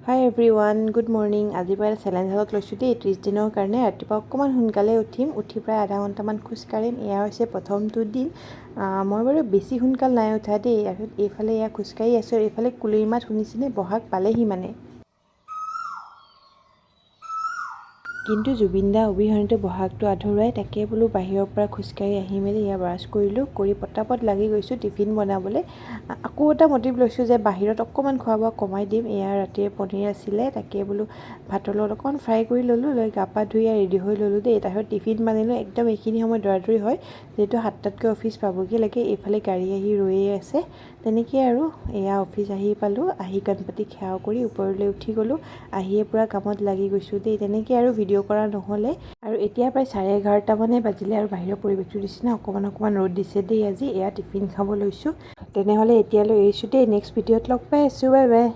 হাই everyone, good morning. আজিৰ পৰা challenge হাতত লৈছোঁ দেই। 30 দিনৰ কাৰণে ৰাতিপুৱা অকণমান সোনকালে উঠি প্ৰায় আধা ঘণ্টামান খোজ কাঢ়িম। এয়া হৈছে প্ৰথমটো দিন। মই বাৰু বেছি সোনকাল নাই উঠা দেই। আৰু এইফালে এয়া খোজকাঢ়ি আছোঁ। এইফালে কুলিৰ মাত শুনিছেনে? বহাগ পালেহি মানে। কিন্তু জুবিন দা অবিহনেতো বহাগটো আধৰুৱাই। তাকে বোলো বাহিৰৰ পৰা খোজকাঢ়ি আহি মেলি এয়া ব্ৰাছ কৰিলোঁ। কৰি পটাপট লাগি গৈছোঁ টিফিন বনাবলৈ। আকৌ এটা মটিভ লৈছোঁ যে বাহিৰত অকণমান খোৱা বোৱা কমাই দিম। এয়া ৰাতিৰ পনীৰ আছিলে, তাকে বোলো ভাতৰ লগত অকণমান ফ্ৰাই কৰি ল'লোঁ। লৈ গা পা ধুই ৰেডি হৈ ল'লোঁ দেই। তাৰপিছত টিফিন বানিলোঁ। একদম এইখিনি সময় দৌৰাদৌৰি হয়, যিহেতু 7টাতকৈ অফিচ পাবগৈ লাগে। এইফালে গাড়ী আহি ৰৈয়ে আছে। তেনেকৈ আৰু এয়া অফিচ আহি পালোঁ। আহি গণপতিক সেৱা কৰি ওপৰলৈ উঠি গ'লোঁ। আহিয়ে পূৰা কামত লাগি গৈছোঁ দেই। তেনেকৈ আৰু ভিডিঅ' কৰা নহ'লে। আৰু এতিয়া প্ৰায় 11:30 বাজিলে আৰু বাহিৰৰ পৰিৱেশটো দিছে না, অকণমান ৰ'দ দিছে দেই আজি। এয়া টিফিন খাব লৈছোঁ। তেনেহ'লে এতিয়ালৈ এৰিছোঁ দেই। নেক্সট ভিডিঅ'ত লগ পাই আছোঁ। Bye bye.